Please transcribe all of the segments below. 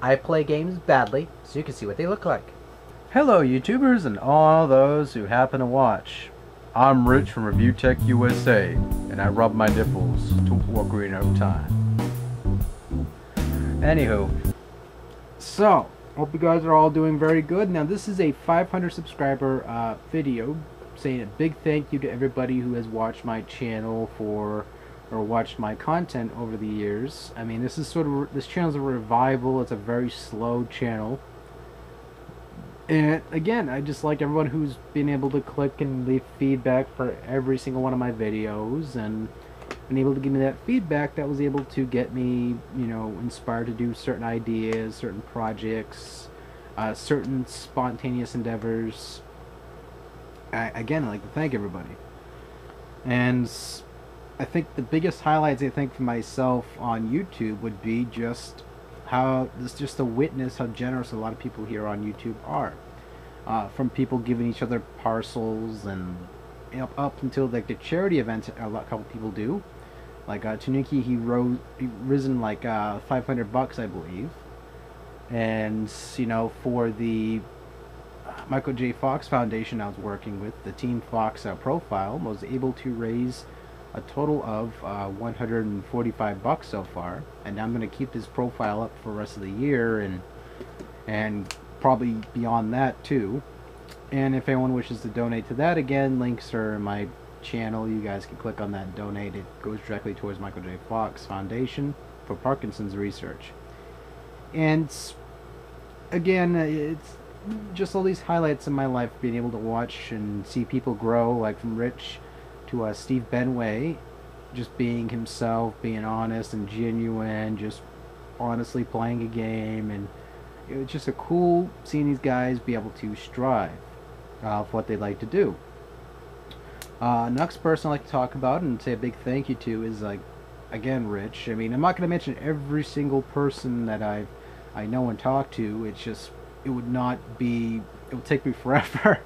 I play games badly, so you can see what they look like. Hello, YouTubers and all those who happen to watch. I'm Rich from Review Tech USA, and I rub my nipples to Ocarina of Time. Anywho, so hope you guys are all doing very good. Now, this is a 500 subscriber video, saying a big thank you to everybody who has watched my channel or watched my content over the years. I mean, this channel's a revival. It's a very slow channel. And again, I just like everyone who's been able to click and leave feedback for every single one of my videos and been able to give me that feedback that was able to get me, inspired to do certain ideas, certain projects, certain spontaneous endeavors. Again, I'd like to thank everybody. And I think the biggest highlights for myself on YouTube would be just a witness how generous a lot of people here on YouTube are. From people giving each other parcels and up until like the charity events a couple people do. Like Tanuki, he risen like $500, I believe. And for the Michael J. Fox Foundation I was working with, the Team Fox profile, was able to raise a total of $145 so far, and I'm going to keep this profile up for the rest of the year and probably beyond that too. And if anyone wishes to donate to that, again, links are in my channel. You guys can click on that and donate. It goes directly towards Michael J. Fox Foundation for Parkinson's research. And again, it's just all these highlights in my life, being able to watch and see people grow, like from Rich to Steve Benway, just being himself, being honest and genuine, just honestly playing a game. And it was just a cool seeing these guys be able to strive for what they like to do. Next person I'd like to talk about and say a big thank you to is, again, Rich. I mean, I'm not going to mention every single person that I know and talk to. It's just, it would take me forever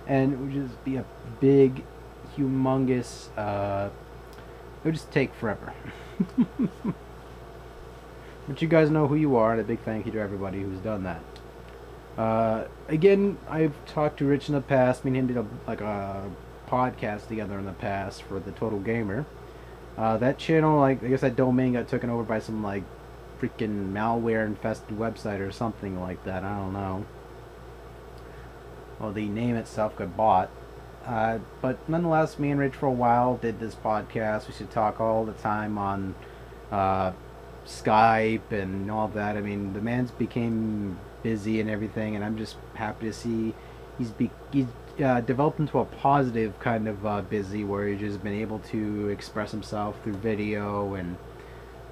and it would just be a big, humongous, it would just take forever. But you guys know who you are, and a big thank you to everybody who's done that. Again, I've talked to Rich in the past. Me and him did a podcast together in the past for the Total Gamer. That channel, I guess that domain got taken over by some freaking malware infested website or something like that. I don't know. Well, the name itself got bought. But nonetheless, me and Rich for a while did this podcast. We should talk all the time on Skype and all that. I mean, the man's became busy and everything, and I'm just happy to see he's developed into a positive kind of busy, where he's just been able to express himself through video and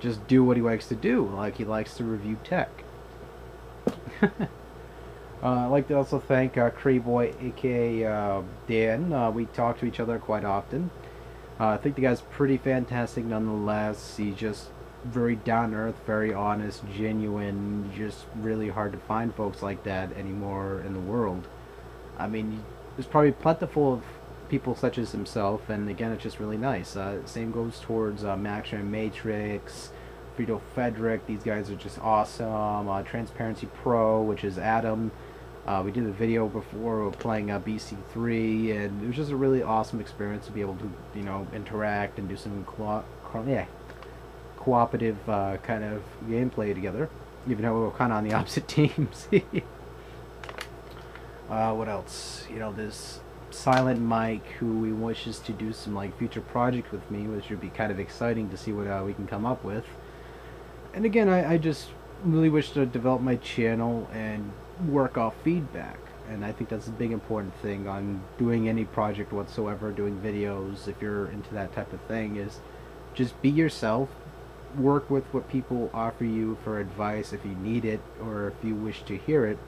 just do what he likes to do. Like, he likes to review tech. I'd like to also thank Boy, aka Dan. We talk to each other quite often. I think the guy's pretty fantastic nonetheless. He's just very down-to-earth, very honest, genuine. Just really hard to find folks like that anymore in the world. I mean, there's probably plentiful of people such as himself, and again, it's just really nice. Same goes towards Maximum Matrix, Frito Frederick. These guys are just awesome. Transparency Pro, which is Adam. We did a video before playing BC3, and it was just a really awesome experience to be able to, interact and do some cooperative kind of gameplay together, even though we were kind of on the opposite teams. What else? This Silent Mike, who we wishes to do some future project with me, which would be kind of exciting to see what we can come up with. And again, I just really wish to develop my channel and work off feedback, and I think that's a big important thing on doing any project whatsoever, doing videos. If you're into that type of thing, is just be yourself, work with what people offer you for advice if you need it or if you wish to hear it,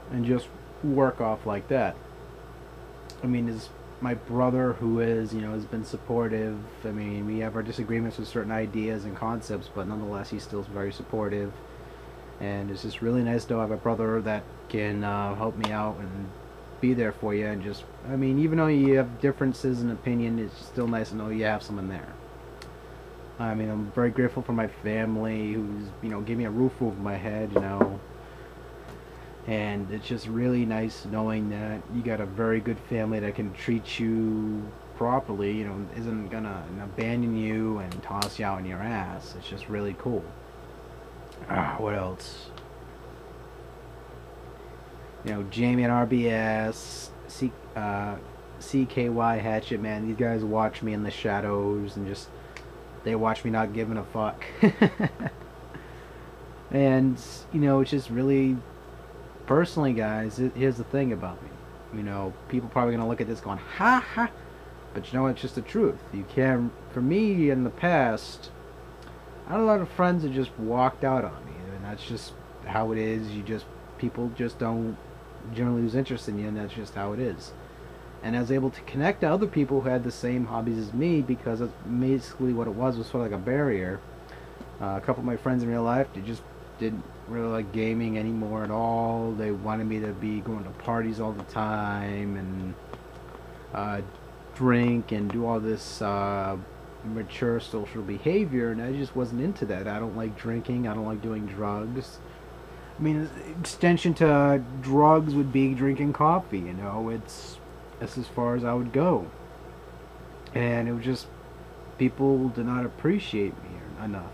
and just work off like that. I mean, is my brother, who is, has been supportive. I mean, we have our disagreements with certain ideas and concepts, but nonetheless, he's still very supportive. And it's just really nice to have a brother that can help me out and be there for you. And just, I mean, even though you have differences in opinion, it's still nice to know you have someone there. I mean, I'm very grateful for my family who's, gave me a roof over my head, and it's just really nice knowing that you got a very good family that can treat you properly, isn't gonna abandon you and toss you out in your ass. It's just really cool. What else? Jamie and RBS, CKY Hatchet, man, these guys watch me in the shadows and just, they watch me not giving a fuck. And, it's just really, personally, guys, here's the thing about me. People probably gonna look at this going, ha ha, but it's just the truth. You can't, for me, in the past, I had a lot of friends that just walked out on me, and that's just how it is. People just don't generally lose interest in you, and that's just how it is. And I was able to connect to other people who had the same hobbies as me, because that's basically what it was sort of like a barrier. A couple of my friends in real life, they just didn't really like gaming anymore at all. They wanted me to be going to parties all the time and drink and do all this mature social behavior, and I just wasn't into that. I don't like drinking. I don't like doing drugs. I mean, extension to drugs would be drinking coffee. That's as far as I would go. And it was just, people did not appreciate me enough.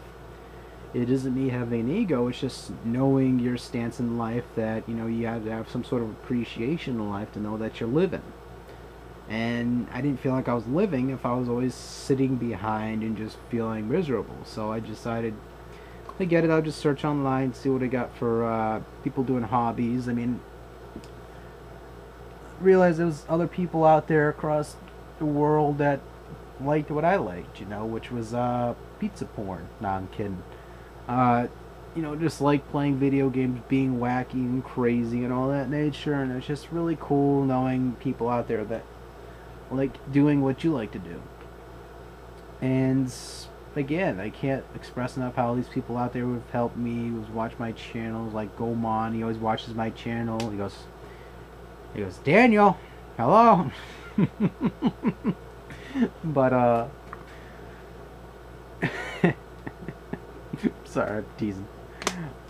It isn't me having an ego, it's just knowing your stance in life, that you have to have some sort of appreciation in life to know that you're living. And I didn't feel like I was living if I was always sitting behind and just feeling miserable. So I decided, I get it, I'll just search online, see what I got for people doing hobbies. I mean, realize there was other people out there across the world that liked what I liked, which was pizza porn. Nah, I'm kidding. Just like playing video games, being wacky and crazy and all that nature, and it's just really cool knowing people out there that like doing what you like to do. And again, I can't express enough how these people out there who have helped me, who's watched my channels, like Gomon, he always watches my channel. He goes, Daniel, hello. But sorry, I'm teasing.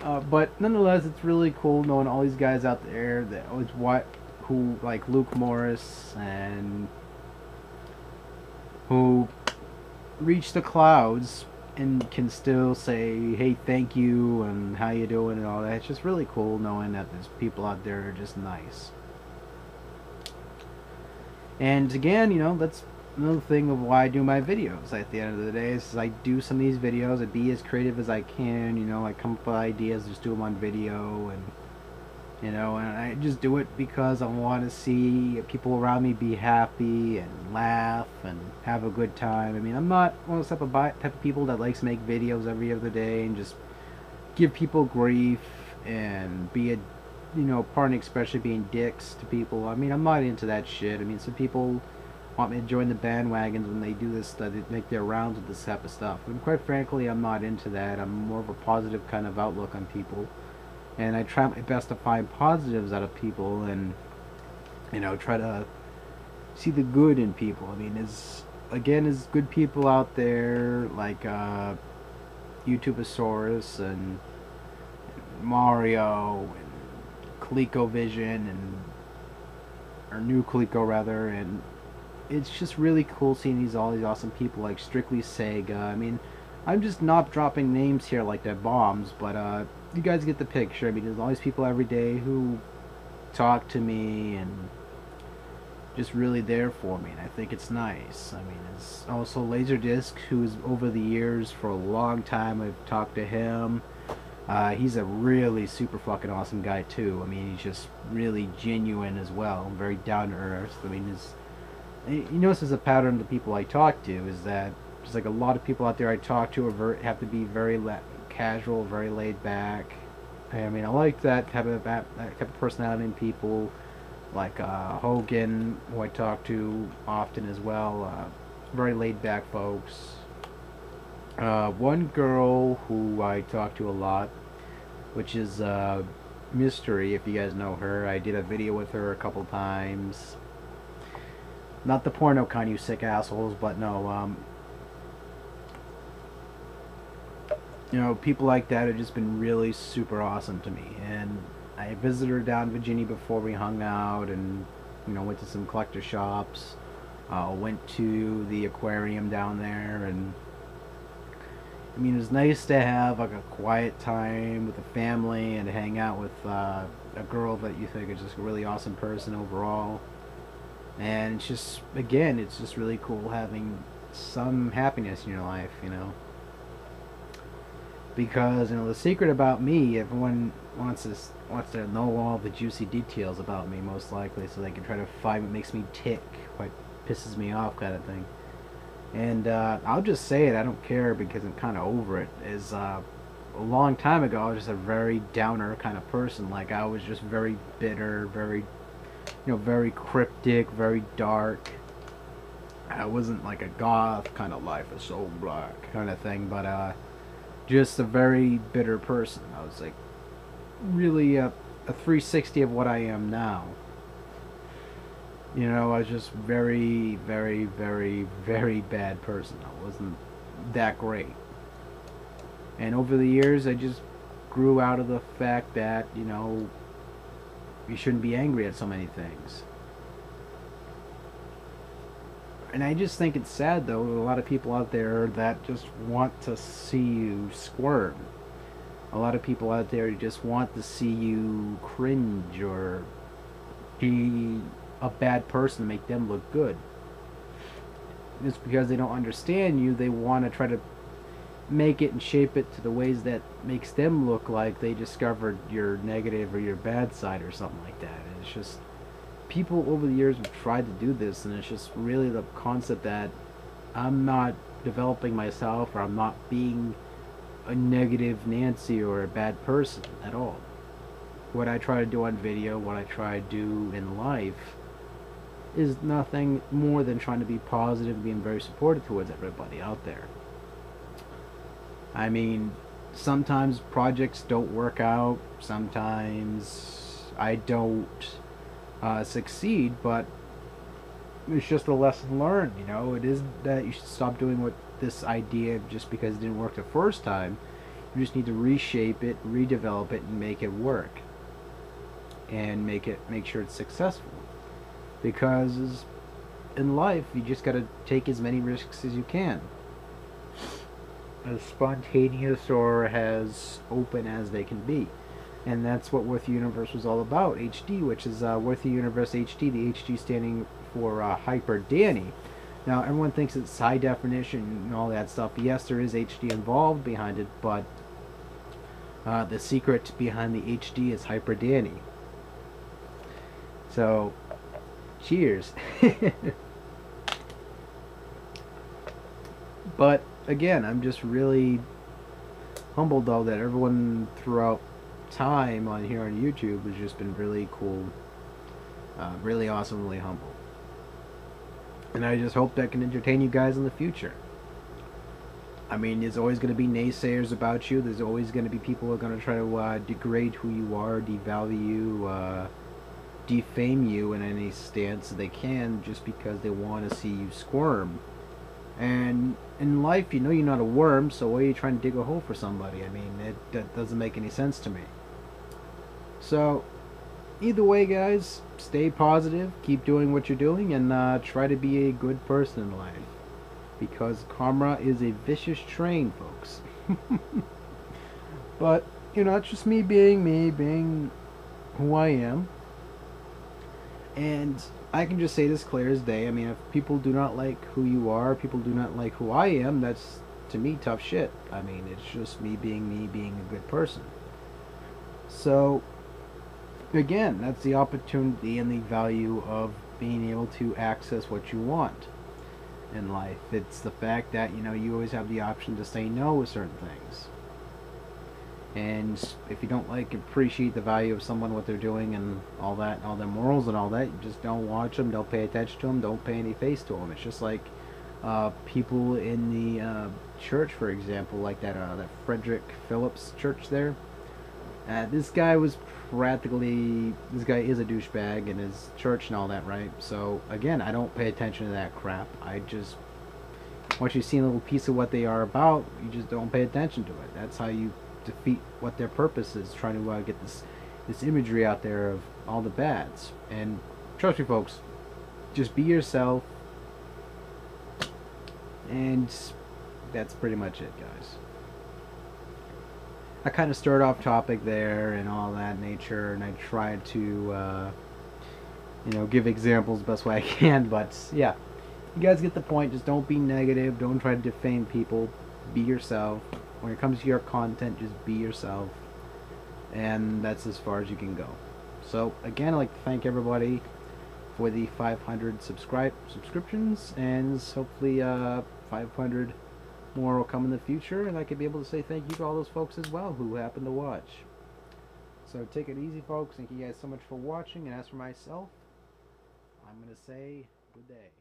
But nonetheless, it's really cool knowing all these guys out there that always who like Luke Morris, and who reach the clouds and can still say, hey, thank you, and how you doing, and all that. It's just really cool knowing that there's people out there that are just nice. And again, that's another thing of why I do my videos. At the end of the day, is I do some of these videos, I be as creative as I can. I come up with ideas, just do them on video, and I just do it because I want to see people around me be happy and laugh and have a good time. I mean, I'm not one of those type of people that likes to make videos every other day and just give people grief and be a, pardon the expression, being dicks to people. I mean, I'm not into that shit. I mean, some people want me to join the bandwagons when they do this, that they make their rounds with this type of stuff. And quite frankly, I'm not into that. I'm more of a positive kind of outlook on people. And I try my best to find positives out of people and, try to see the good in people. I mean, there's good people out there like YouTubeosaurus and Mario and ColecoVision or New Coleco rather, and it's just really cool seeing all these awesome people like Strictly Sega. I mean, I'm just not dropping names here like they're bombs, but you guys get the picture. I mean, there's all these people every day who talk to me and just really there for me, and I think it's nice. I mean, it's also Laserdisc, who's over the years for a long time I've talked to him. He's a really super fucking awesome guy too. I mean, he's just really genuine as well, very down to earth. I mean, you notice there's a pattern of the people I talk to, is that there's like a lot of people out there I talk to have to be very casual, very laid back. I mean, I like that type of personality in people, like Hogan, who I talk to often as well. Very laid back folks. One girl who I talk to a lot, which is Mystery, if you guys know her. I did a video with her a couple times. Not the porno kind, you sick assholes, but no, You know, people like that have just been really super awesome to me. And I visited her down in Virginia before we hung out, and you know, went to some collector shops. Went to the aquarium down there, and I mean, it's nice to have like a quiet time with the family and to hang out with a girl that you think is just a really awesome person overall. And it's just, again, it's just really cool having some happiness in your life, you know. Because, you know, the secret about me, everyone wants to know all the juicy details about me, most likely, so they can try to find what makes me tick, what pisses me off, kind of thing. And I'll just say it, I don't care because I'm kind of over it. Is a long time ago, I was just a very downer kind of person. Like, I was just very bitter, very, you know, very cryptic, very dark. I wasn't like a goth kind of life, a soul black kind of thing, but just a very bitter person. I was like really a 360 of what I am now. You know, I was just very, very, very, very bad person. I wasn't that great. And over the years, I just grew out of the fact that, you know, you shouldn't be angry at so many things. And I just think it's sad, though, a lot of people out there that just want to see you squirm. A lot of people out there just want to see you cringe or be a bad person to make them look good. Just because they don't understand you, they want to try to make it and shape it to the ways that makes them look like they discovered your negative or your bad side or something like that. And it's just, people over the years have tried to do this, and it's just really the concept that I'm not developing myself, or I'm not being a negative Nancy or a bad person at all. What I try to do on video, what I try to do in life, is nothing more than trying to be positive and being very supportive towards everybody out there. I mean, sometimes projects don't work out, sometimes I don't succeed, but it's just a lesson learned, you know. It isn't that you should stop doing what this idea just because it didn't work the first time. You just need to reshape it, redevelop it, and make it work, and make sure it's successful. Because in life, you just got to take as many risks as you can, as spontaneous or as open as they can be. And that's what Worth the Universe was all about. HD, which is Worth the Universe HD, the HD standing for Hyper Danny. Now, everyone thinks it's high definition and all that stuff. Yes, there is HD involved behind it, but the secret behind the HD is Hyper Danny. So, cheers. But, again, I'm just really humbled, though, that everyone throughout time on here on YouTube has just been really cool, really awesome, really humble. And I just hope that can entertain you guys in the future. I mean, there's always going to be naysayers about you. There's always going to be people who are going to try to degrade who you are, devalue you, defame you in any stance they can, just because they want to see you squirm. And in life, you know you're not a worm, so why are you trying to dig a hole for somebody? I mean, that doesn't make any sense to me. So, either way, guys, stay positive, keep doing what you're doing, and try to be a good person in life. Because karma is a vicious train, folks. But, you know, it's just me, being who I am. And I can just say this clear as day. I mean, if people do not like who you are, people do not like who I am, that's, to me, tough shit. I mean, it's just me, being a good person. So, again, that's the opportunity and the value of being able to access what you want in life. It's the fact that, you know, you always have the option to say no with certain things. And if you don't appreciate the value of someone, what they're doing, and all that, and all their morals and all that, you just don't watch them, don't pay attention to them, don't pay any face to them. It's just like people in the church, for example, like that Frederick Phillips church there. This guy is a douchebag in his church and all that, right? So again, I don't pay attention to that crap. I just once you've seen a little piece of what they are about, you just don't pay attention to it. That's how you defeat what their purpose is, trying to get this imagery out there of all the bads. And trust me, folks, just be yourself, and that's pretty much it, guys. I kind of stirred off topic there and all that nature, and I tried to give examples the best way I can, but yeah, you guys get the point. Just don't be negative, don't try to defame people, be yourself. When it comes to your content, just be yourself, and that's as far as you can go. So again, I'd like to thank everybody for the 500 subscriptions, and hopefully 500 more will come in the future, and I could be able to say thank you to all those folks as well who happen to watch. So take it easy, folks. Thank you guys so much for watching, and as for myself, I'm going to say good day.